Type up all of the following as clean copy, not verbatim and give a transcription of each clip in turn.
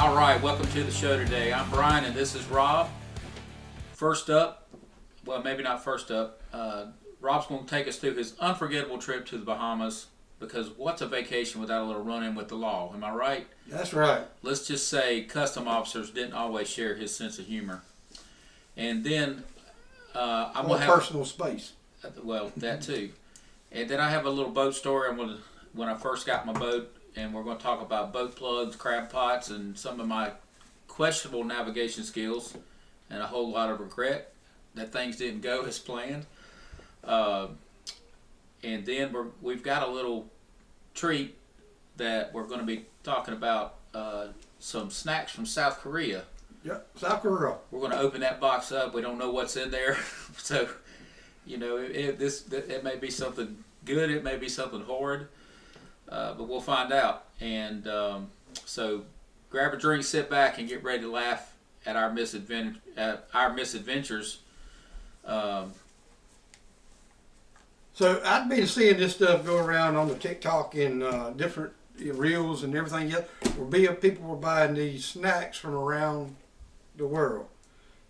All right, welcome to the show today. I'm Brian and this is Rob. First up, well, maybe not first up, Rob's going to take us through his unforgettable trip to the Bahamas, because what's a vacation without a little run-in with the law? Am I right? That's right. Let's just say custom officers didn't always share his sense of humor. And then I'm going to have personal space. Well, that too. And then I have a little boat story. When I first got my boat, and we're going to talk about boat plugs, crab pots, and some of my questionable navigation skills, and a whole lot of regret that things didn't go as planned. And then we've got a little treat that we're going to be talking about, some snacks from South Korea. Yep, South Korea. We're going to open that box up. We don't know what's in there, so you know it may be something good. It may be something horrid, but we'll find out. And so grab a drink, sit back, and get ready to laugh at our misadventures. So I've been seeing this stuff go around on the TikTok and different reels and everything else, where people were buying these snacks from around the world.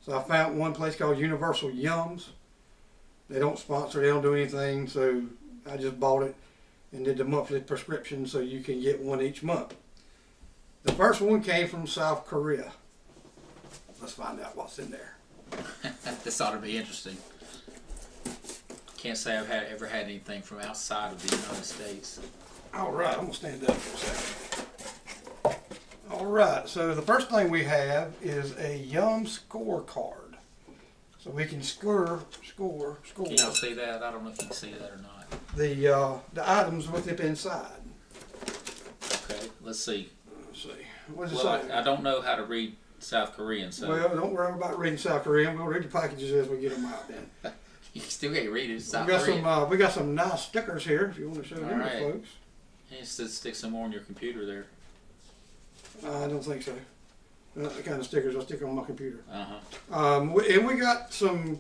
So I found one place called Universal Yums. They don't sponsor, they don't do anything, so I just bought it and did the monthly prescription so you can get one each month. The first one came from South Korea. Let's find out what's in there. This ought to be interesting. Can't say I've ever had anything from outside of the United States. All right, I'm gonna stand up for a second. All right, so the first thing we have is a Yum scorecard. So we can score. Can y'all see that? I don't know if you can see that or not. The items with it inside. Okay, let's see. Let's see. What does it Well, say? I don't know how to read South Korean, so Well, don't worry about reading South Korean. We'll read the packages as we get them out. Then you still can't read it. South we got Korean. we got some nice stickers here if you want to show them to right. folks. You should stick some more on your computer there. I don't think so. Not the kind of stickers I stick on my computer. Uh-huh. And we got a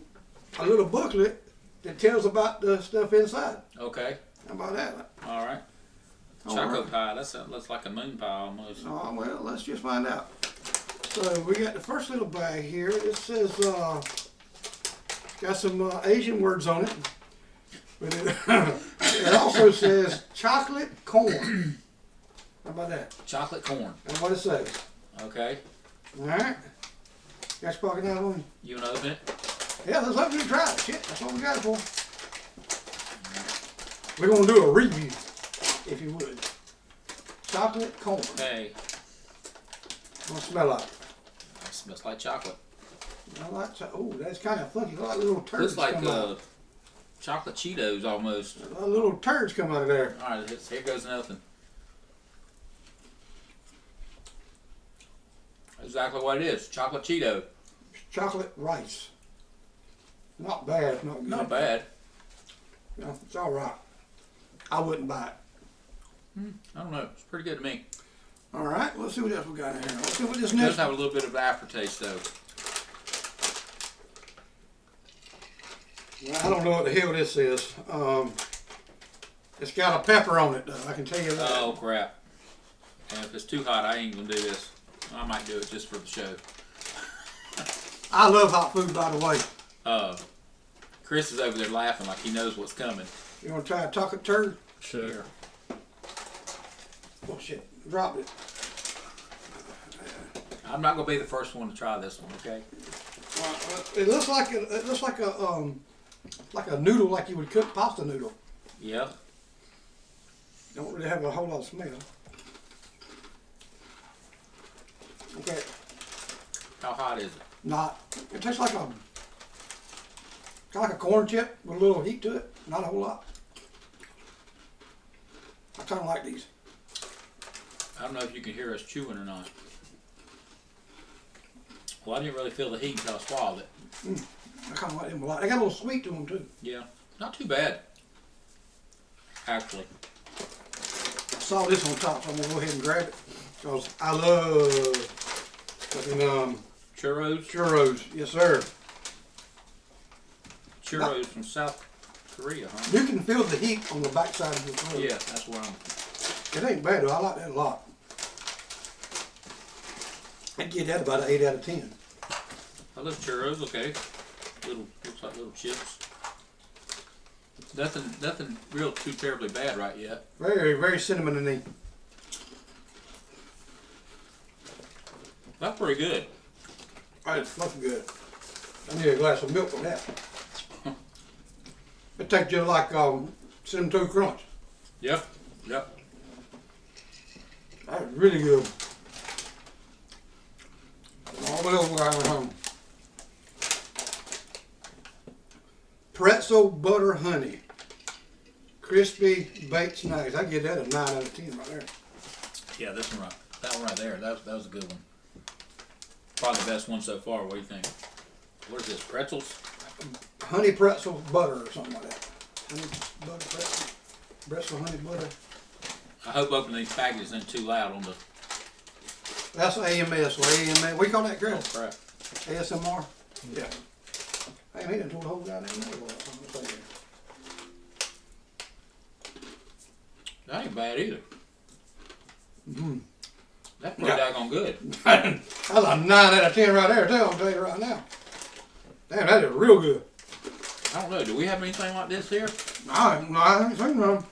little booklet that tells about the stuff inside. Okay. How about that? All right. All Choco right. pie. That looks like a moon pie almost. Oh, well, let's just find out. So we got the first little bag here. It says, got some Asian words on it. But it also says chocolate corn. How about that? Chocolate corn. That's what it says. Okay. All right. Got your pocket knife on? You want to open it? Yeah, let's open it and try it. Shit, that's what we got it for. We're going to do a review, if you would. Chocolate corn. Okay. What's it smell like? It smells like chocolate. I like oh, that's kind of funky. Like little turds Looks like come out. chocolate Cheetos almost. Little turds come out of there. All right, here goes nothing. Exactly what it is. Chocolate Cheeto. Chocolate rice. Not bad. Not good. Not bad. No, it's all right. I wouldn't buy it. I don't know. It's pretty good to me. All right, let's see what else we got in here. Let's see what this It does next. have a little bit of aftertaste though. Well, I don't know what the hell this is. It's got a pepper on it, though. I can tell you that. Oh crap! And if it's too hot, I ain't gonna do this. I might do it just for the show. I love hot food, by the way. Chris is over there laughing like he knows what's coming. You want to try a chocolate turd? Sure. Here. Oh shit! Dropped it. I'm not gonna be the first one to try this one. Okay. It looks like a noodle, like you would cook pasta noodle. Yeah. Don't really have a whole lot of smell. Okay, How hot is it? not. It tastes like kind of like a corn chip with a little heat to it. Not a whole lot. I kind of like these. I don't know if you can hear us chewing or not. Well, I didn't really feel the heat until I swallowed it. I kind of like them a lot. They got a little sweet to them too. Yeah. Not too bad. Actually. I saw this on top, so I'm gonna go ahead and grab it because I love fucking Churros. churros. Yes, sir. Churros from South Korea, huh? You can feel the heat on the backside of your throat. Yeah, that's where I'm. It ain't bad though. I like that a lot. I'd give that about an 8 out of 10. Those churros, okay. Looks like little chips. Nothing real too terribly bad right yet. Very, very cinnamony. That's pretty good. It's looking good. I need a glass of milk for that. It tastes just like Cinnamon Toast Crunch. Yep. Yep. That's really good. All the little guys at home. Pretzel butter honey. Crispy baked snacks. I give that a 9 out of 10 right there. Yeah, this one right. That one right there. That was a good one. Probably the best one so far. What do you think? What is this? Pretzels? Honey pretzel butter or something like that. Honey butter pretzel. Pretzel honey butter. I hope opening these packages isn't too loud on the. That's AMS. Or AMS. We call that, Oh Chris? crap! ASMR? Yeah. Hey, he done tore the whole goddamn label up. That ain't bad either. Mm-hmm. That's pretty daggone good. That's a 9 out of 10 right there, too, I'll tell you right now. Damn, that is real good. I don't know. Do we have anything like this here? I haven't seen none.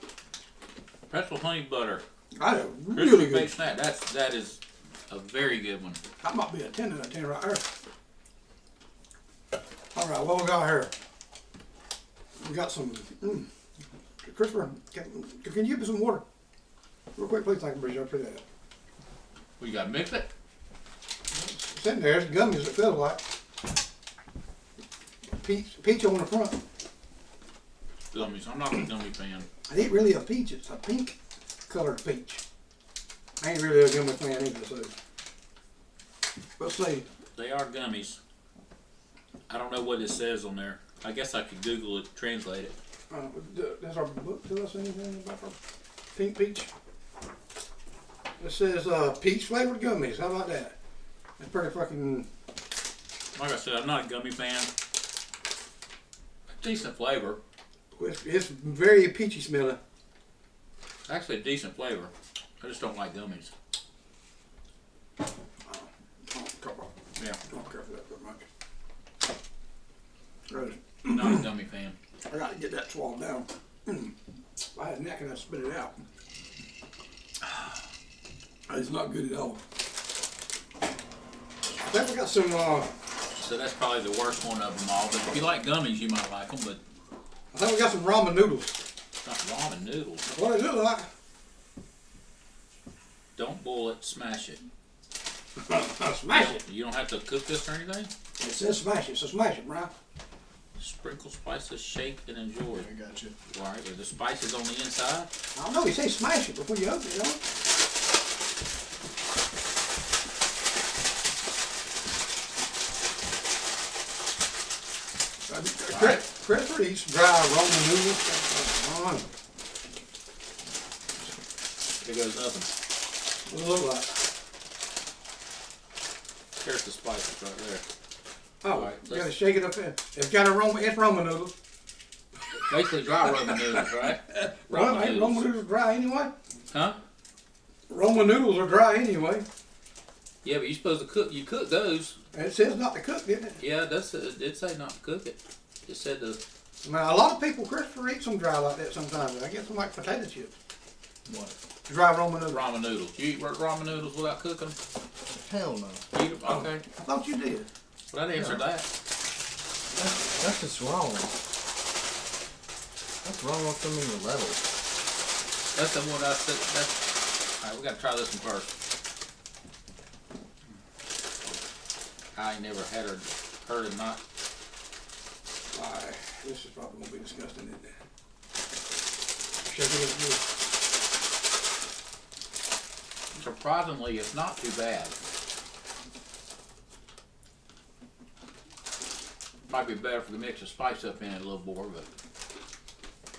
Pretzel honey butter. That is Crispy really good. baked snack. That is a very good one. That might be a 10 out of 10 right there. All right, what we got here? We got some, Christopher, can you give me some water? Real quick, please, thank you, Bridget, I appreciate that. We got to mix it. It's sitting there, it's gummies, it feels like. Peach on the front. Gummies. I'm not a gummy fan. It ain't really a peach, it's a pink colored peach. I ain't really a gummy fan either, so. Let's see. They are gummies. I don't know what it says on there. I guess I could Google it, translate it. Does our book tell us anything about our pink peach? It says peach flavored gummies. How about that? That's pretty fucking. Like I said, I'm not a gummy fan. Decent flavor. It's very peachy smelling. Actually, a decent flavor. I just don't like gummies. I Yeah, don't care for that very much. Really. not a gummy fan. I gotta get that swallowed down. If I had a neck and I'd spit it out. It's not good at all. I think we got some, So that's probably the worst one of them all. But if you like gummies, you might like them. But I think we got some ramen noodles. not ramen noodles. What does it look like? Don't boil it, smash it. Smash it. You don't have to cook this or anything. It says smash it, so smash it, Brian. Sprinkle spices, shake, and enjoy. I got you. All right, are the spices on the inside? I don't know, he says smash it before you open it, don't you? Christopher eats dry Roman noodles. There goes nothing. What does it look like? There's the spices right there. Oh, Alright, you gotta shake it up in. It's got a Roman, it's Roman noodles. Basically dry Roman noodles, right? Well, ain't Roman noodles dry anyway? Huh? Roman noodles are dry anyway. Yeah, but you're supposed to cook. You cook those. And it says not to cook, didn't it? Yeah, it did say not to cook it. It said to. Now, a lot of people, Christopher, eats them dry like that sometimes. I get them like potato chips. What? Dry Roman noodles. Ramen noodles. You eat ramen noodles without cooking them? Hell no. Eat them? Okay. I thought you did. Well, that answered that. That's just wrong. That's wrong on so many levels. That's the one I said. All right, we got to try this one first. I ain't never heard it not. Alright, this is probably gonna be disgusting, isn't it? Shake it up good. Surprisingly, it's not too bad. Might be better if we mix the spice up in it a little more, but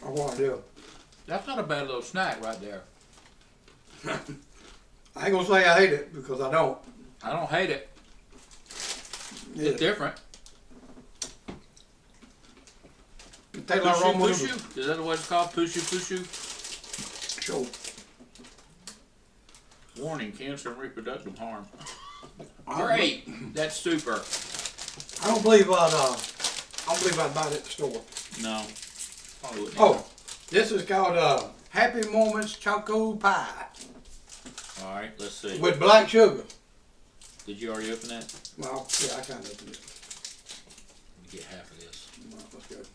I want to do. that's not a bad little snack right there. I ain't gonna say I hate it because I don't. I don't hate it. Yeah. It's different. It tastes like Roman noodles. Pushu? Is that what it's called? Pushu? Sure. Warning, cancer and reproductive harm. Great. That's super. I don't believe I'd buy it at the store. No. Probably wouldn't. Oh, this is called Happy Moments Choco Pie All right. Let's see. with black sugar. Did you already open that? Well, yeah, I kind of opened it. Let me get half of this. Well, that's good.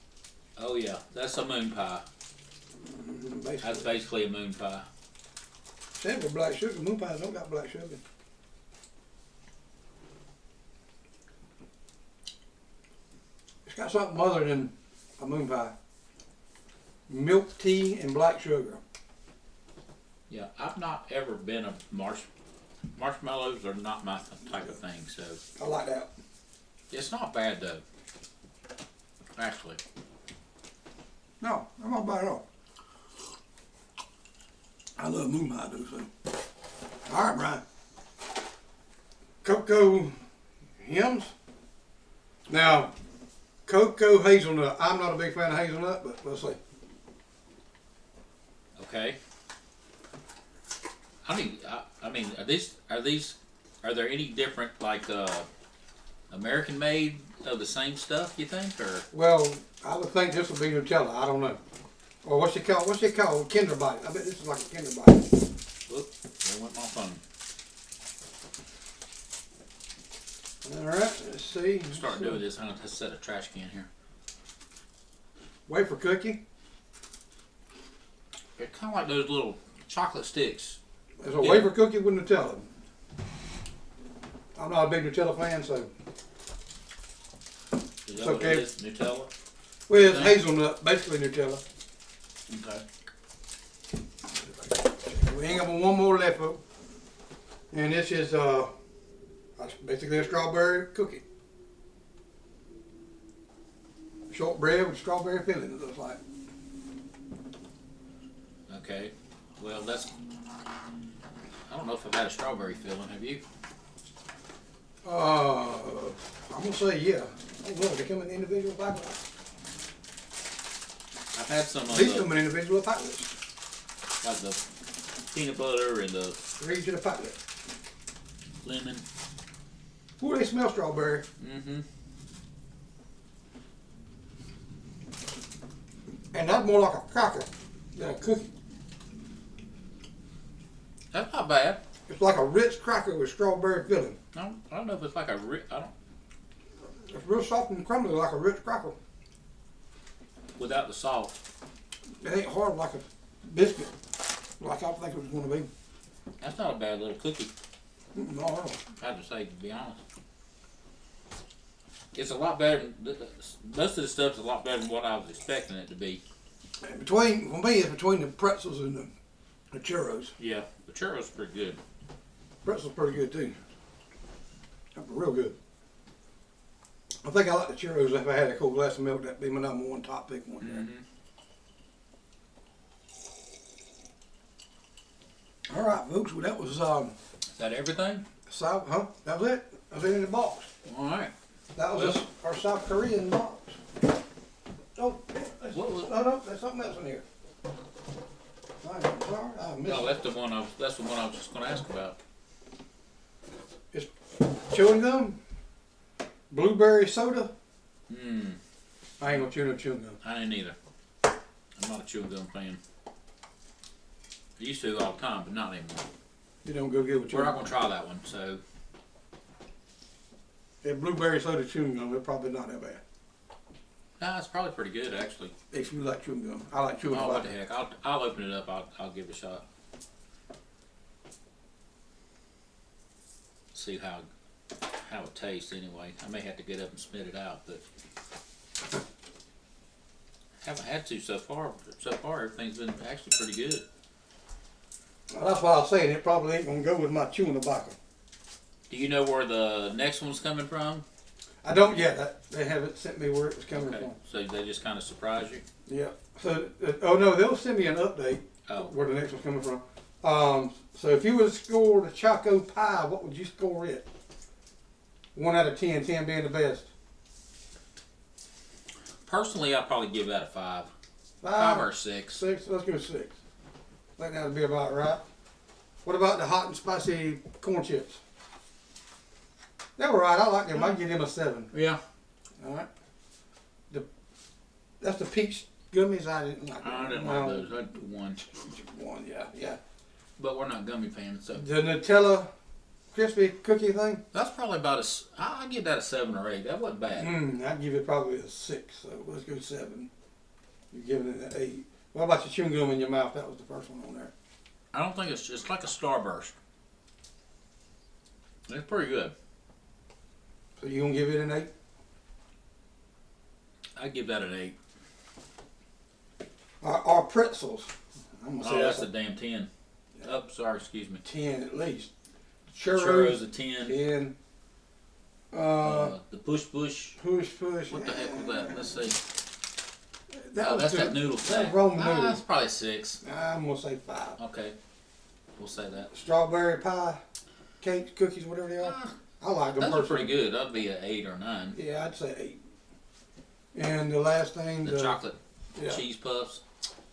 Oh yeah, that's a moon pie. That's Basically, basically a moon pie. said with black sugar. Moon pies don't got black sugar. It's got something other than a moon pie. Milk tea and black sugar. Yeah, I've not ever been a marshmallows are not my type of thing, so I like that. it's not bad though. Actually, No, I'm not bad at all. I love moon pie though, so. All right, Brian. Cocoa Hymns. Now, cocoa hazelnut. I'm not a big fan of hazelnut, but we'll see. okay. I mean, are there any different like American made of the same stuff? You think, or Well, I would think this would be Nutella. I don't know. Or what's it called? What's it called? Kinder Bite. I bet this is like a Kinder Bite. whoop, there went my phone. All right, let's see. Start doing this. I'm gonna set a trash can here. Wafer cookie. They're kind of like those little chocolate sticks. There's a Yeah. wafer cookie with Nutella. I'm not a big Nutella fan, so. Is that It's what okay. it is? Nutella. Well, it's Okay. hazelnut, basically Nutella. Okay. We ain't got one more left, folks. And this is basically a strawberry cookie. Shortbread with strawberry filling, it looks like. Okay. Well, that's. I don't know if I've had a strawberry filling. Have you? I'm gonna say yeah. I don't know, they come in individual packets. I've had some of These the, come in individual packets. like the peanut butter and the Read to the packet. lemon. Ooh, they smell strawberry. Mm-hmm. And that's more like a cracker than a cookie. That's not bad. It's like a rich cracker with strawberry filling. I don't know if it's like a I don't It's real soft and crumbly like a rich cracker. without the salt. It ain't hard like a biscuit, like I think it was gonna be. That's not a bad little cookie. No, no. I have to say, to be honest. It's a lot better. Most of the stuff's a lot better than what I was expecting it to be. And between, for me, it's between the pretzels and the churros. Yeah, the churros are pretty good. Pretzels pretty good too. They're real good. I think I like the churros. If I had a cold glass of milk, that'd be my number one top pick one there. Mm-hmm. All right, folks. Well, that was Is that everything? That was it. That was it in the box. All right. That was Well- our South Korean box. Oh, What was- no, there's something else in here. I'm sorry, I missed No, it. that's the one I was just going to ask about. Chewing gum, blueberry soda. Hmm. I ain't gonna chew no chewing gum. I ain't either. I'm not a chewing gum fan. I used to all the time, but not anymore. You don't go good with We're chewing not gum. going to try that one. So That blueberry soda chewing gum, they're probably not that bad. nah, it's probably pretty good actually. If you like chewing gum, I like chewing Oh, what the gum. heck? I'll open it up. I'll give it a shot. See how it tastes anyway. I may have to get up and spit it out, but haven't had to so far. So far, everything's been actually pretty good. Well, that's why I was saying it probably ain't gonna go with my chewing tobacco. Do you know where the next one's coming from? I don't yet. They haven't sent me where it was coming Okay, from. so they just kind of surprise you. Yeah. So, oh no, they'll send me an update Oh, where the next one's coming from. So if you would score the Choco Pie, what would you score it? 1 out of 10, 10 being the best. personally, I'd probably give that a 5, 5 5 or 6. 6. Let's go 6. I think that would be about right. What about the hot and spicy corn chips? They were right. I like them. I give them a 7. Yeah. All right. That's the peach gummies. I didn't like. I didn't No. like those. I did one. One, yeah. But we're not gummy fans, so The Nutella crispy cookie thing. that's probably about I'll give that a 7 or 8. That wasn't bad. I'd give it probably a 6. So let's go 7. You're giving it an 8. What about your chewing gum in your mouth? That was the first one on there. I don't think it's like a Starburst. It's pretty good. So you gonna give it an 8? I'd give that an 8. Our pretzels. I'm gonna say Oh, that's that's a damn 10. Oh, sorry, excuse me. 10 at least. Churros Churros, a 10. 10. The push. Push. What the heck was that? Let's see. That Oh, was that's good. that noodle That snack. Roman That's noodles. probably 6. I'm gonna say 5. Okay, we'll say that. Strawberry pie, cakes, cookies, whatever they are. I like them Those are personally. pretty good. That'd be an 8 or 9. Yeah, I'd say 8. And the last thing, The chocolate yeah, cheese puffs.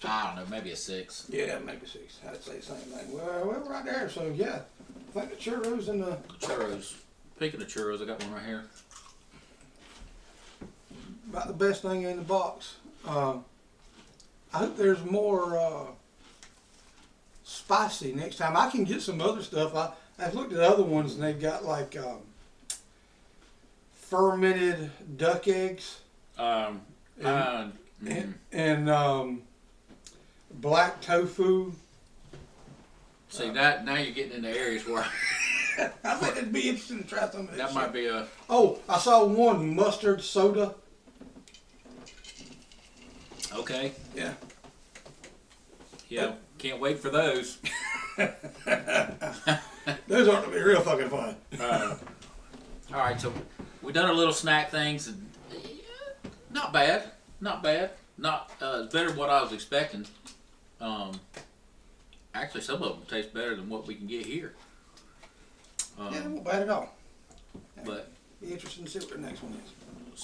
I don't know, maybe a 6. yeah, maybe 6. I'd say the same thing. Well, we're right there. So yeah, I think the churros and the Churros. Speaking of churros, I got one right here. about the best thing in the box. I hope there's more spicy next time. I can get some other stuff. I've looked at other ones and they've got like fermented duck eggs and black tofu. See that now you're getting into areas where I think it'd be interesting to try some of that. that might be a. Oh, I saw one mustard soda. Okay. Yeah. Yeah. Can't wait for those. Those aren't to be real fucking fun. All right, so we done our little snack things. And, not bad. Not bad. Not it's better than what I was expecting. Actually, some of them taste better than what we can get here. Yeah, it won't bad at all. But Be interesting to see what the next one is.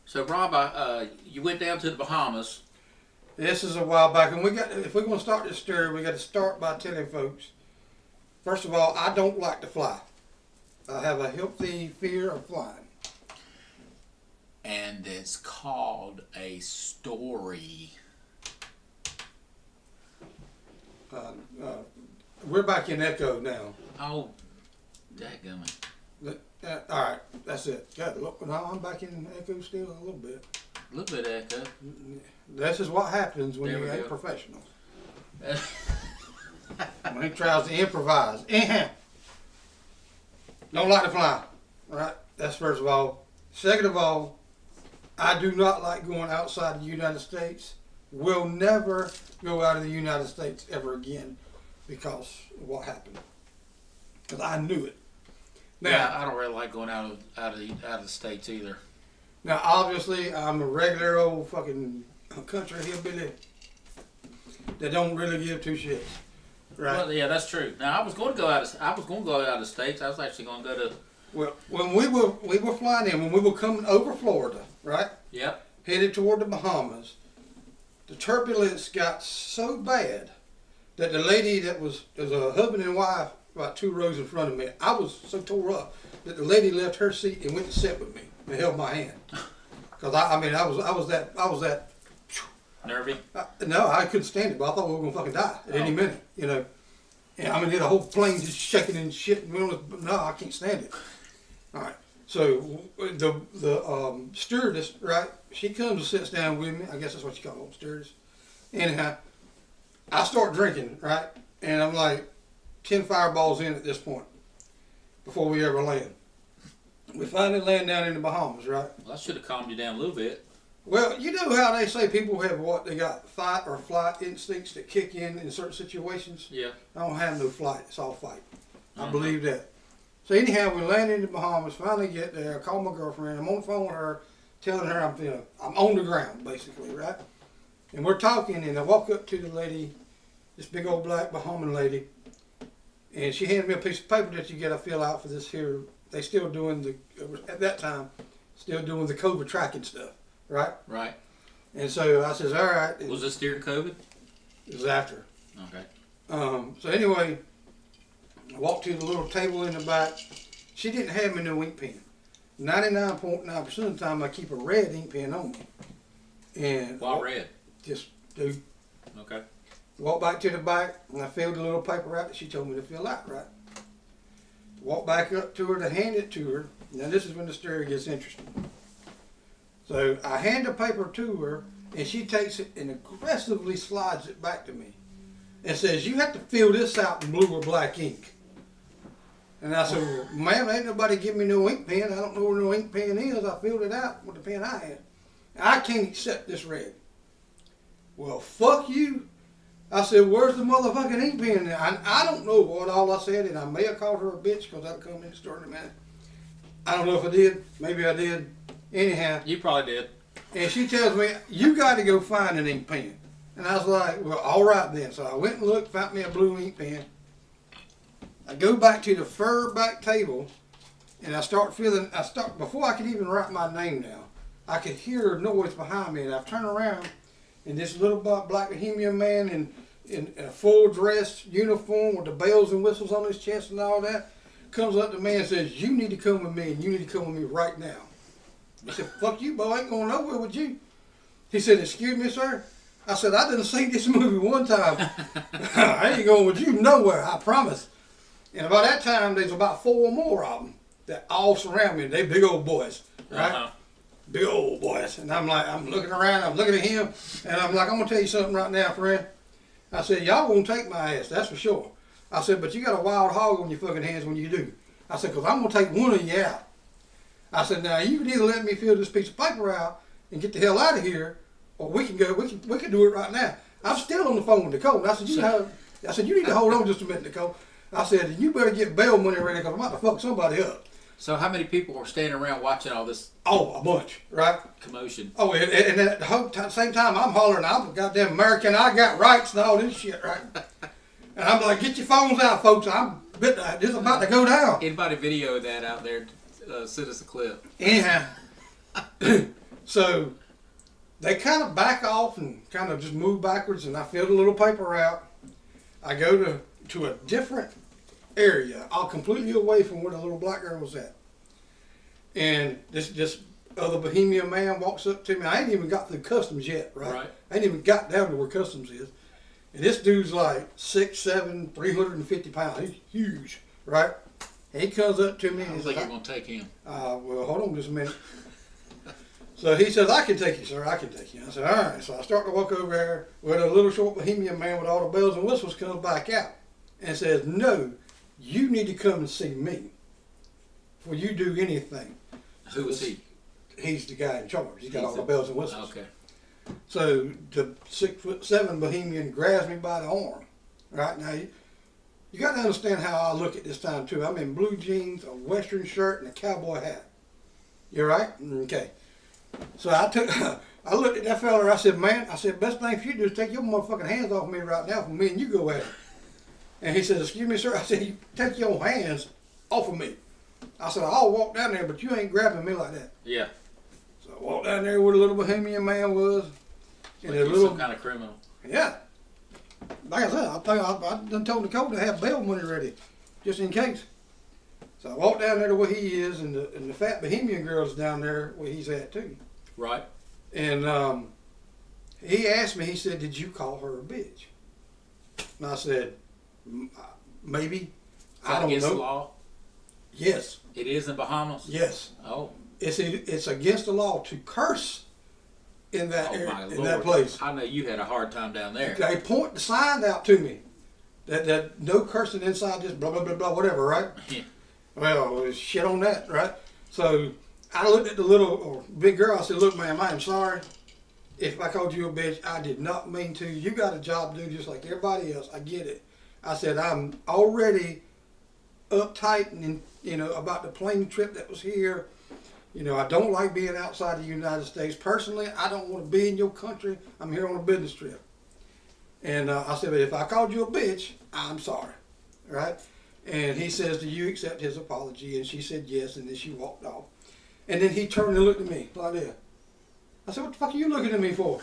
so Rob, you went down to the Bahamas. This is a while back, and if we're going to start this story, we got to start by telling folks. First of all, I don't like to fly. I have a healthy fear of flying. And it's called a story. We're back in Echo now. Oh, dadgummit. All right, that's it. God, look, now I'm back in Echo still a little bit. A little bit echo. This is what happens when There you we ain't go. professional. When he tries to improvise. Anyhow, don't like to fly. Right? That's first of all. Second of all, I do not like going outside the United States. Will never go out of the United States ever again because of what happened. Because I knew it. Now, Yeah, I don't really like going out of the states either. Now, obviously, I'm a regular old fucking country hillbilly that don't really give two shits. Right? Well, yeah, that's true. Now I was going to go out of the states. I was actually going to go to. Well, when we were flying in, when we were coming over Florida, right, Yep. headed toward the Bahamas, the turbulence got so bad that the lady that was a husband and wife about 2 rows in front of me, I was so tore up that the lady left her seat and went to sit with me and held my hand. Cause I was that. Nervy. No, I couldn't stand it, but I thought we were gonna fucking die at any minute, you know. And I mean, the whole plane just shaking and shit. And no, I can't stand it. All right. So the stewardess, right? She comes and sits down with me. I guess that's what you call them, stewardess. Anyhow, I start drinking, right? And I'm like 10 fireballs in at this point before we ever land. We finally land down in the Bahamas, right? Well, I should have calmed you down a little bit. Well, you know how they say people have what? They got fight or flight instincts that kick in certain situations? Yeah. I don't have no flight. It's all fight. I believe that. So anyhow, we land in the Bahamas, finally get there, I call my girlfriend, I'm on the phone with her, telling her I'm on the ground, basically, right? And we're talking, and I walk up to the lady, this big old black Bahamian lady, and she handed me a piece of paper that you get to fill out for this here. They still doing at that time, still doing the COVID tracking stuff, right? Right. And so I says, all right. Was this during COVID? It was after. Okay. So anyway, I walked to the little table in the back. She didn't have me no ink pen. 99.9% of the time I keep a red ink pen on me. And Why red? just do Okay. walk back to the back and I filled the little paper out that she told me to fill out, right? Walk back up to her to hand it to her. Now this is when the story gets interesting. So I hand the paper to her and she takes it and aggressively slides it back to me and says, "You have to fill this out in blue or black ink." And I said, "Well, ma'am, ain't nobody give me no ink pen. I don't know where no ink pen is. I filled it out with the pen I had. I can't accept this red." "Well, fuck you." I said, "Where's the motherfucking ink pen?" And I don't know what all I said, and I may have called her a bitch because I'll come in the store in a minute. I don't know if I did. Maybe I did. Anyhow, You probably did. and she tells me, "You got to go find an ink pen." And I was like, "Well, all right then." So I went and looked, found me a blue ink pen. I go back to the fur back table, and I start before I could even write my name down, I could hear a noise behind me, and I turn around, and this little black bohemian man in a full dress uniform with the bells and whistles on his chest and all that comes up to me and says, "You need to come with me, and you need to come with me right now." I said, "Fuck you, boy, I ain't going nowhere with you." He said, "Excuse me, sir?" I said, "I done seen this movie one time. I ain't going with you nowhere, I promise." And about that time, there's about 4 more of them that all surround me. They big old boys, right? Uh-huh. Big old boys. And I'm like, I'm looking around, I'm looking at him, and I'm like, "I'm going to tell you something right now, friend." I said, "Y'all won't take my ass, that's for sure." I said, "But you got a wild hog on your fucking hands when you do." I said, "Because I'm going to take one of you out." I said, "Now, you can either let me fill this piece of paper out and get the hell out of here, or we can do it right now." I'm still on the phone with Nicole. And I said, "You need to hold on just a minute, Nicole." I said, "You better get bail money ready because I'm about to fuck somebody up." So how many people were standing around watching all this Oh, a bunch, right? commotion? Oh, and at the same time, I'm hollering, "I'm a goddamn American. I got rights and all this shit," right? And I'm like, "Get your phones out, folks. This is about to go down." Anybody video that out there? Send us a clip. Anyhow, so they kind of back off and kind of just move backwards, and I fill the little paper out. I go to a different area, all completely away from where the little black girl was at. And this other bohemian man walks up to me. I ain't even got through customs yet, right? I ain't even got down to where customs is. And this dude's like 6'7", 350 pounds. He's huge, right? And he comes up to me I and don't he's think like, you're going to take him. "Well, hold on just a minute." So he says, "I can take you, sir. I can take you." I said, "All right." So I start to walk over there where the little short bohemian man with all the bells and whistles comes back out and says, "No, you need to come and see me before you do anything." Who was he? He's the guy in charge. He's got He's all the the- bells and whistles. Okay. So the 6'7" bohemian grabs me by the arm. Right now, you got to understand how I look at this time too. I'm in blue jeans, a western shirt, and a cowboy hat. You right? Okay. So I looked at that fella. I said, "Man," I said, "best thing for you to do is take your motherfucking hands off me right now for me and you go at it." And he said, "Excuse me, sir." I said, "You take your hands off of me." I said, "I'll walk down there, but you ain't grabbing me like that." Yeah. So I walked down there where the little bohemian man was. And Like the he's little, some kind of criminal. yeah. Like I said, I done told Nicole to have bail money ready, just in case. So I walked down there to where he is, and the fat bohemian girl's down there where he's at too. Right. And he asked me, he said, "Did you call her a bitch?" And I said, "Maybe." Is that I don't against the know. law? Yes, It is in Bahamas? yes. Oh. It's against the law to curse in that Oh, area, my in Lord. that place. I know you had a hard time down there. They point the sign out to me that no cursing inside this blah blah blah blah whatever, right? Yeah. Well, shit on that, right? So I looked at the little or big girl. I said, "Look, ma'am, I am sorry if I called you a bitch. I did not mean to. You got a job to do just like everybody else. I get it." I said, "I'm already uptight and about the plane trip that was here. I don't like being outside the United States. Personally, I don't want to be in your country. I'm here on a business trip." And I said, "But if I called you a bitch, I'm sorry." Right? And he says, "Do you accept his apology?" And she said yes, and then she walked off. And then he turned and looked at me like this. I said, "What the fuck are you looking at me for?"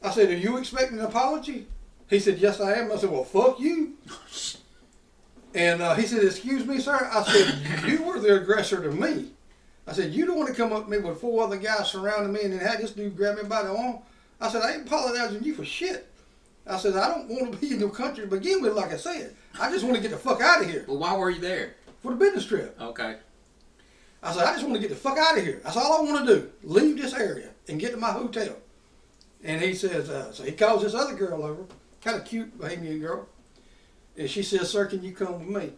I said, "Are you expecting an apology?" He said, "Yes, I am." I said, "Well, fuck you." And he said, "Excuse me, sir." I said, "You were the aggressor to me." I said, "You don't want to come up to me with 4 other guys surrounding me and then have this dude grab me by the arm." I said, "I ain't apologizing to you for shit." I said, "I don't want to be in your country to begin with, like I said. I just want to get the fuck out of here Well, why were you there? for the business trip." Okay. I said, "I just want to get the fuck out of here. That's all I want to do. Leave this area and get to my hotel." And he says, so he calls this other girl over, kind of cute Bahamian girl. And she says, "Sir, can you come with me?"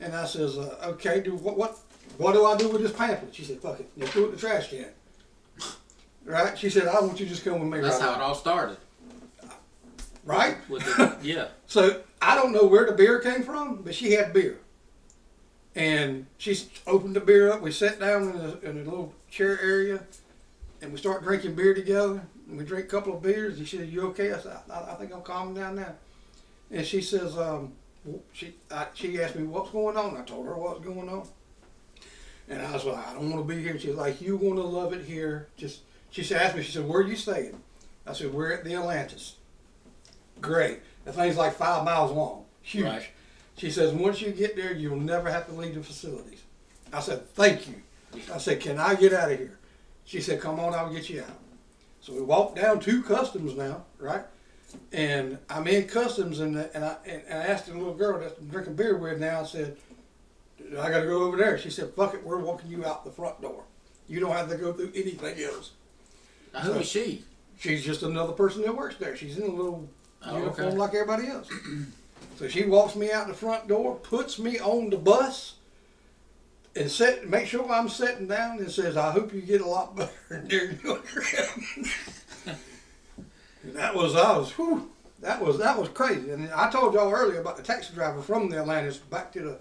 And I says, "Okay, what do I do with this pamphlet?" She said, "Fuck it, just throw it in the trash can." Right? She said, "I want you to just come with me." That's right how it now." all started. Right? Yeah. So I don't know where the beer came from, but she had beer. And she opened the beer up. We sat down in a little chair area, and we start drinking beer together. And we drank a couple of beers. And she said, "You okay?" I said, I think I'm calming down now." And she says, she asked me what's going on. I told her what's going on. And I was like, "I don't want to be here." She's like, "You're going to love it here." She asked me, she said, "Where are you staying?" I said, "We're at the Atlantis." Great. The thing's like 5 miles long. Huge. Right. She says, "Once you get there, you'll never have to leave the facilities." I said, "Thank you." I said, "Can I get out of here?" She said, "Come on, I'll get you out." So we walked down to customs now, right? And I'm in customs, and I asked the little girl that's drinking beer with now, I said, "I got to go over there." She said, "Fuck it, we're walking you out the front door. You don't have to go through anything else." Now, who was she? She's just another person that works there. She's in a little uniform okay. like everybody else. So she walks me out the front door, puts me on the bus, and make sure I'm sitting down, and says, "I hope you get a lot better during your trip." And that was crazy. And I told y'all earlier about the taxi driver from the Atlantis back to the,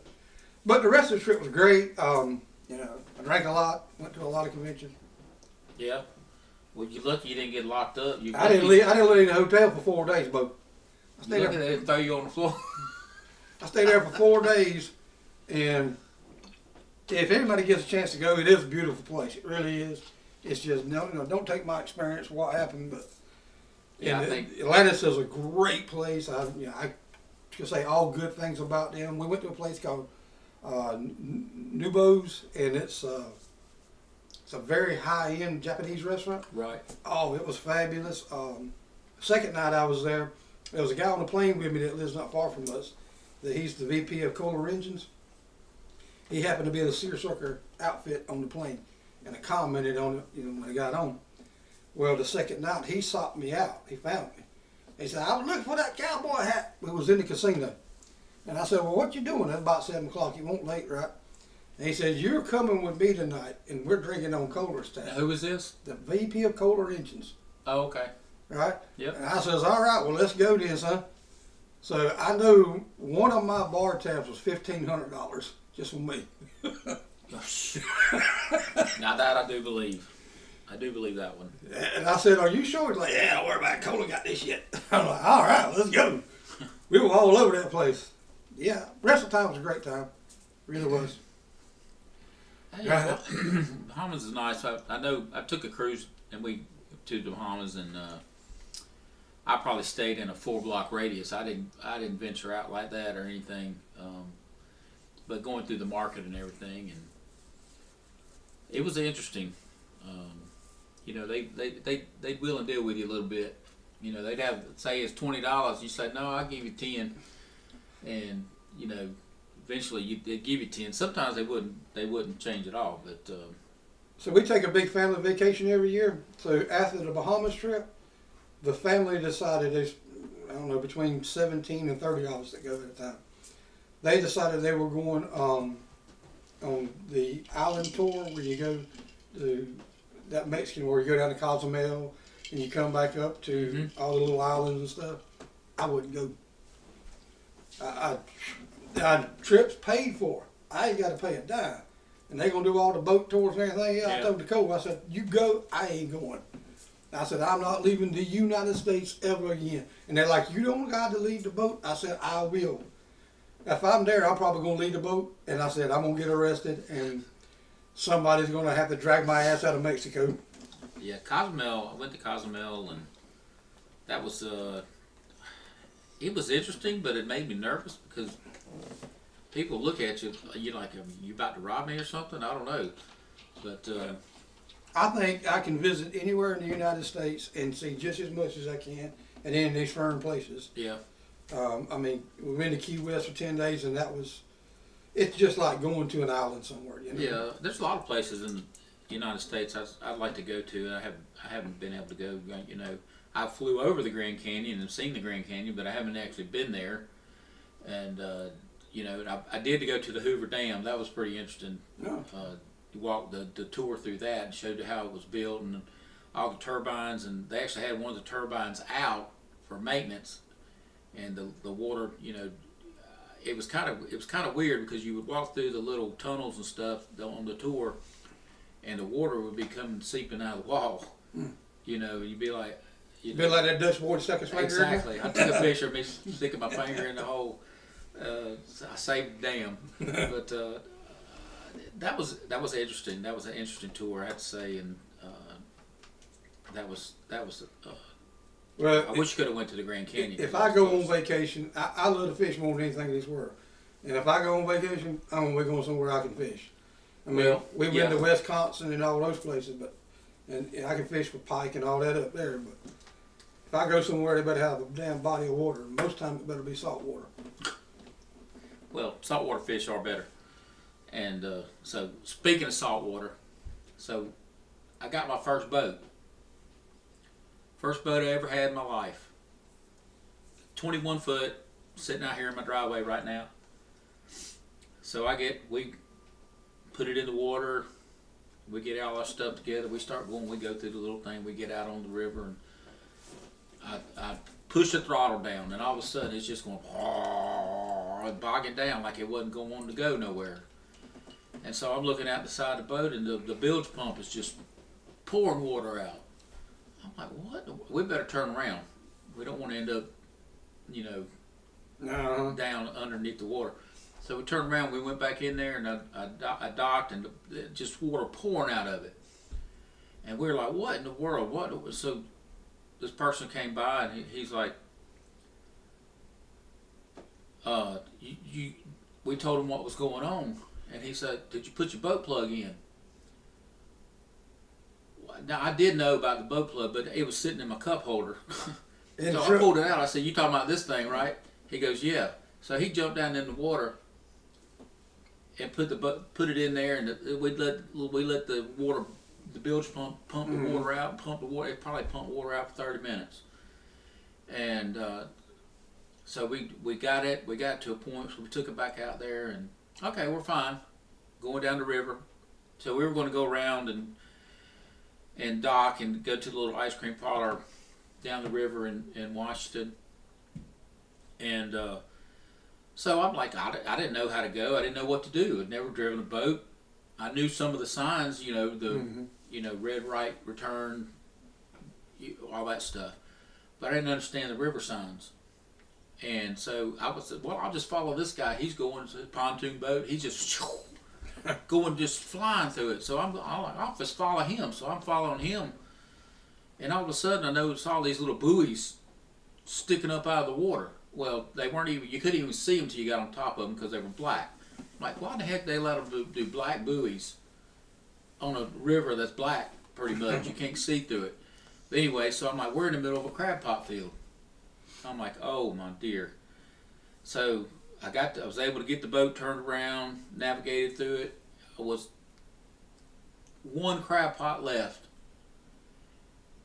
but the rest of the trip was great. You know, I drank a lot, went to a lot of conventions. Yeah. Well, you're lucky you didn't get locked up. I didn't leave the hotel for 4 days, but I stayed You're there. lucky they didn't throw you on the floor. I stayed there for 4 days, and if anybody gets a chance to go, it is a beautiful place. It really is. It's just don't take my experience for what happened, but Yeah, I think Atlantis is a great place. I can say all good things about them. We went to a place called Nubo's, and it's a very high-end Japanese restaurant. right. Oh, it was fabulous. Second night I was there, there was a guy on the plane with me that lives not far from us. That he's the VP of Kohler Engines. He happened to be in a seersucker outfit on the plane, and I commented on it, when I got on. Well, the second night he sought me out. He found me. He said, "I was looking for that cowboy hat." It was in the casino, and I said, "Well, what you doing?" It's about 7 o'clock. You won't late, right? And he says, "You're coming with me tonight, and we're drinking on Kohler's Now, tab." who was this? The VP of Kohler Engines. Oh, okay. Right? Yep. And I says, "All right, well, let's go then, son." So I know one of my bar tabs was $1,500 just for me. Now that I do believe. I do believe that one. And I said, "Are you sure?" He's like, "Yeah, don't worry about it. Kohler got this shit." I'm like, "All right, let's go." We were all over that place. Yeah, rest of the time was a great time. Really was. Hey, Right. well, Bahamas is nice. I know I took a cruise and we to the Bahamas, and I probably stayed in a 4-block radius. I didn't venture out like that or anything, but going through the market and everything, and it was interesting. They'd will and deal with you a little bit. They'd have, say it's $20. You say, "No, I'll give you 10," and eventually they'd give you 10. Sometimes they wouldn't change at all, but So we take a big family vacation every year. So after the Bahamas trip, the family decided there's, I don't know, between $17 and $30 that go at a time. They decided they were going on the island tour where you go to that Mexican, where you go down to Cozumel and you come back up to all the little islands and stuff. I wouldn't go. I trips paid for. I ain't got to pay a dime. And they gonna do all the boat tours and everything. Yeah, I told Nicole, I said, "You go, I ain't going." I said, "I'm not leaving the United States ever again." And they're like, "You don't got to leave the boat." I said, "I will. If I'm there, I'm probably gonna leave the boat." And I said, "I'm gonna get arrested, and somebody's gonna have to drag my ass out of Mexico." yeah, Cozumel. I went to Cozumel, and that was it was interesting, but it made me nervous because people look at you, you like, you about to rob me or something? I don't know, but I think I can visit anywhere in the United States and see just as much as I can, and in these foreign places. yeah, I mean, we went to Key West for 10 days, and it's just like going to an island somewhere, you know? yeah. There's a lot of places in the United States I'd like to go to, and I haven't been able to go. You know, I flew over the Grand Canyon and seen the Grand Canyon, but I haven't actually been there. And you know, and I did go to the Hoover Dam. That was pretty interesting. No. You walked the tour through that and showed you how it was built and all the turbines. And they actually had one of the turbines out for maintenance, and the water, you know, it was kind of weird because you would walk through the little tunnels and stuff on the tour, and the water would be coming seeping out of the wall. You know, you'd be like, A bit like that Dutch boy that stuck his finger in there. exactly. I took a picture of me sticking my finger in the hole. I saved the dam, but that was interesting. That was an interesting tour, I have to say, and that was. Well, I wish I could have went to the Grand Canyon. if I go on vacation, I love to fish more than anything in this world. And if I go on vacation, I'm gonna be going somewhere I can fish. I mean, Well, we've yeah. been to Wisconsin and all those places, but and I can fish for pike and all that up there. But if I go somewhere, they better have a damn body of water. Most times, it better be salt water. Well, saltwater fish are better. And so, speaking of saltwater, so I got my first boat. First boat I ever had in my life. 21 foot, sitting out here in my driveway right now. So we put it in the water, we get all our stuff together, we start going, we go through the little thing, we get out on the river, and I push the throttle down, and all of a sudden it's just going, bogging down like it wasn't going to go nowhere. And so I'm looking out the side of the boat, and the bilge pump is just pouring water out. I'm like, what? We better turn around. We don't want to end up, you know, No. down underneath the water. So we turned around, we went back in there, and I docked, and just water pouring out of it. And we were like, what in the world? What? So this person came by, and he's like, we told him what was going on, and he said, did you put your boat plug in? Now, I did know about the boat plug, but it was sitting in my cup holder. In So the I truck. pulled it out. I said, you talking about this thing, right? He goes, yeah. So he jumped down in the water and put it in there, and we let the water, the bilge pump the water out, pump the water. It probably pumped water out for 30 minutes. And so we got it. We got to a point, so we took it back out there, and okay, we're fine. Going down the river. So we were going to go around and dock and go to the little ice cream parlor down the river in Washington. And so I'm like, I didn't know how to go. I didn't know what to do. I'd never driven a boat. I knew some of the signs, you know, you know, red, right, return, all that stuff. But I didn't understand the river signs. And so I was, well, I'll just follow this guy. He's going to a pontoon boat. He's just going, just flying through it. So I'll just follow him. So I'm following him. And all of a sudden I noticed all these little buoys sticking up out of the water. Well, they weren't even, you couldn't even see them until you got on top of them because they were black. I'm like, why the heck they let them do black buoys on a river that's black pretty much? You can't see through it. But anyway, so I'm like, we're in the middle of a crab pot field. I'm like, oh my dear. So I was able to get the boat turned around, navigated through it. I was one crab pot left,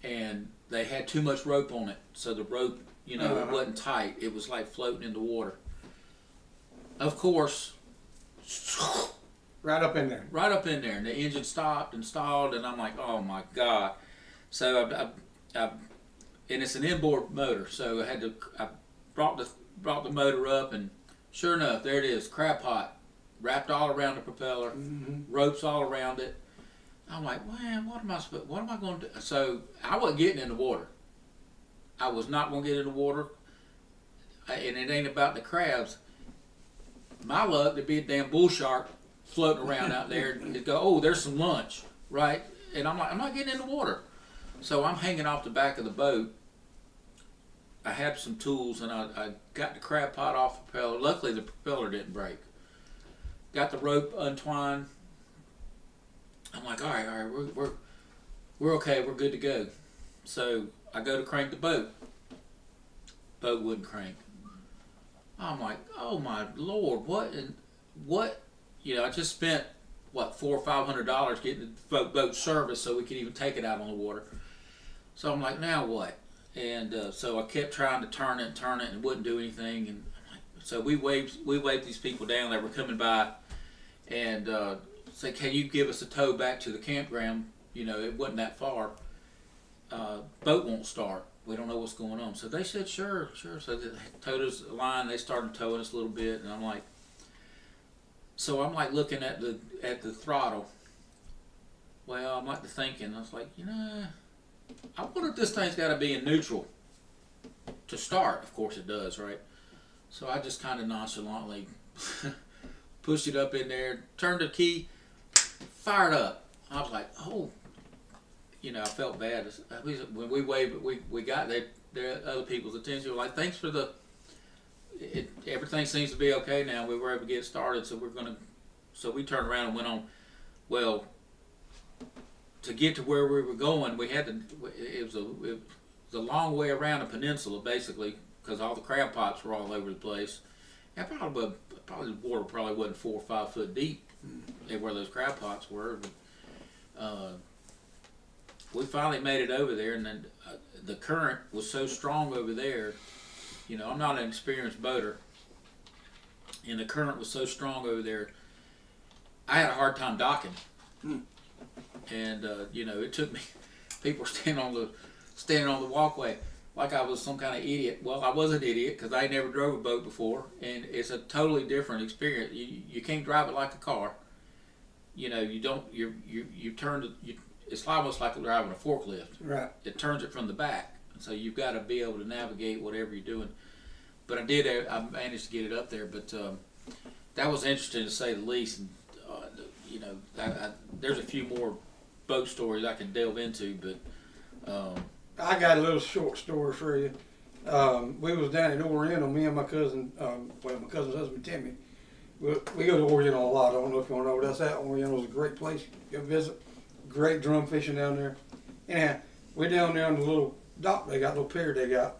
and they had too much rope on it, so the rope, you know, it wasn't tight. It was like floating in the water. Of course, Right up in there. right up in there, and the engine stopped and stalled, and I'm like, oh my God. So and it's an inboard motor, so I brought the motor up, and sure enough, there it is, crab pot, wrapped all around the propeller, ropes all around it. I'm like, man, what am I going to do? So I wasn't getting in the water. I was not going to get in the water, and it ain't about the crabs. My luck, there'd be a damn bull shark floating around out there, and it'd go, oh, there's some lunch, right? And I'm like, I'm not getting in the water. So I'm hanging off the back of the boat. I had some tools, and I got the crab pot off the propeller. Luckily, the propeller didn't break. got the rope untwined. I'm like, all right, we're okay, we're good to go. So I go to crank the boat. Boat wouldn't crank. I'm like, oh my Lord, what? You know, I just spent what, $400 or $500 getting the boat serviced so we could even take it out on the water. So I'm like, now what? And so I kept trying to turn it, and it wouldn't do anything. And I'm like, so we waved these people down that were coming by, and said, can you give us a tow back to the campground? You know, it wasn't that far. Boat won't start. We don't know what's going on. So they said, sure. So they towed us a line. They started towing us a little bit, and I'm like, looking at the throttle. Well, I'm like thinking. I was like, I wonder if this thing's got to be in neutral to start. Of course it does, right? So I just kind of nonchalantly pushed it up in there, turned the key, fired up. I was like, oh. I felt bad. When we waved, we got there other people's attention. We're like, thanks for everything seems to be okay now. We were able to get started, so so we turned around and went on. Well, to get to where we were going, we had to. It was a long way around the peninsula, basically, because all the crab pots were all over the place. And probably the water wasn't 4 or 5 foot deep where those crab pots were. But, we finally made it over there, and then the current was so strong over there. I'm not an experienced boater, and the current was so strong over there, I had a hard time docking. And it took me. People were standing on the walkway like I was some kind of idiot. Well, I was an idiot because I never drove a boat before, and it's a totally different experience. You can't drive it like a car. You don't. You turn to you. It's almost like driving a forklift. Right. It turns it from the back, so you've got to be able to navigate whatever you're doing. But I managed to get it up there. But that was interesting to say the least. And there's a few more boat stories I can delve into, but I got a little short story for you. We was down at Oriental, me and my cousin, my cousin's husband Timmy. We go to Oriental a lot. I don't know if you want to know where that's at. Oriental's a great place. Go visit. Great drum fishing down there. Anyhow, we're down there on the little dock they got, little pier they got,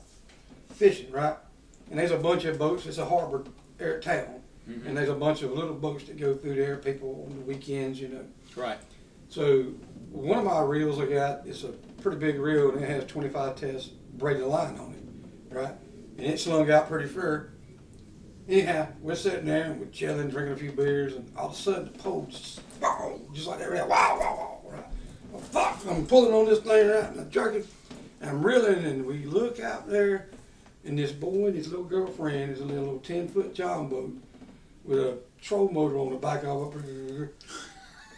fishing, right? And there's a bunch of boats. It's a harbor there at town. Mm-hmm. And there's a bunch of little boats that go through there, people on the weekends, Right. So one of my reels I got is a pretty big reel, and it has 25 test braided line on it, right? And it slung out pretty far. Anyhow, we're sitting there and we're chilling, drinking a few beers, and all of a sudden the pole just like that, wow, right? Well, fuck, I'm pulling on this thing, right, and I'm jerking, and I'm reeling, and we look out there, and this boy and his little girlfriend is in a little 10-foot John boat with a troll motor on the back of it,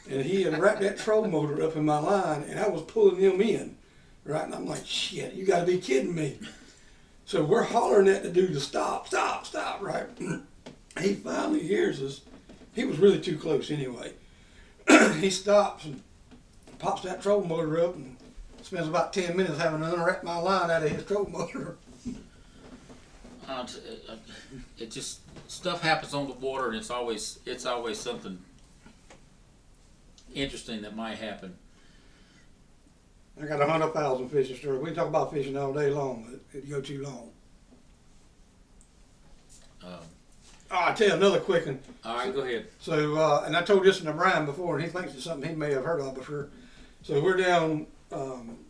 and he had wrapped that troll motor up in my line, and I was pulling them in, right, and I'm like, shit, you gotta be kidding me. So we're hollering at the dude to stop, right? He finally hears us. He was really too close anyway. He stops and pops that troll motor up and spends about 10 minutes having to unwrap my line out of his troll motor. It just, stuff happens on the water, and it's always something interesting that might happen. I got 100,000 fishing stories. We can talk about fishing all day long, but it'd go too long. I'll tell you another quick one. All right, go ahead. So, and I told this to Brian before, and he thinks it's something he may have heard of before. So we're down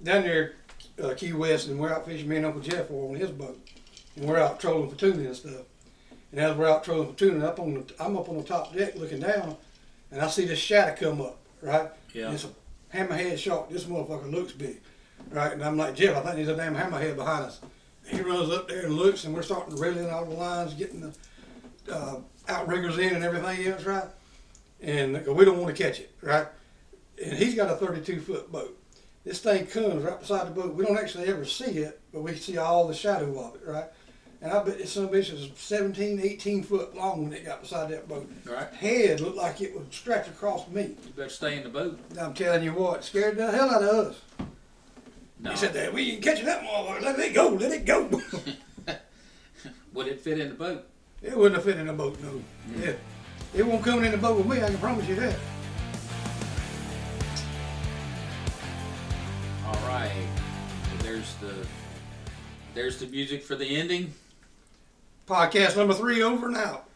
there, Key West, and we're out fishing. Me and Uncle Jeff were on his boat, and we're out trolling for tuna and stuff. And as we're out trolling for tuna, I'm up on the top deck looking down, and I see this shadow come up, right? Yeah. And it's a hammerhead shark. This motherfucker looks big, right? And I'm like, Jeff, I think there's a damn hammerhead behind us. And he runs up there and looks, and we're starting to reel in all the lines, getting the outriggers in and everything else, right? And we don't want to catch it, right? And he's got a 32-foot boat. This thing comes right beside the boat. We don't actually ever see it, but we see all the shadow of it, right? And I bet this son of a bitch was 17, 18 foot long when it got beside that boat. Right. Head looked like it would stretch across me. You better stay in the boat. I'm telling you what, scared the hell out of us. No. He said that, we ain't catching that motherfucker. Let it go. Would it fit in the boat? It wouldn't have fit in a boat, no. Yeah. It won't come in the boat with me, I can promise you that. All right. So there's the music for the ending. Podcast number 3 over and out.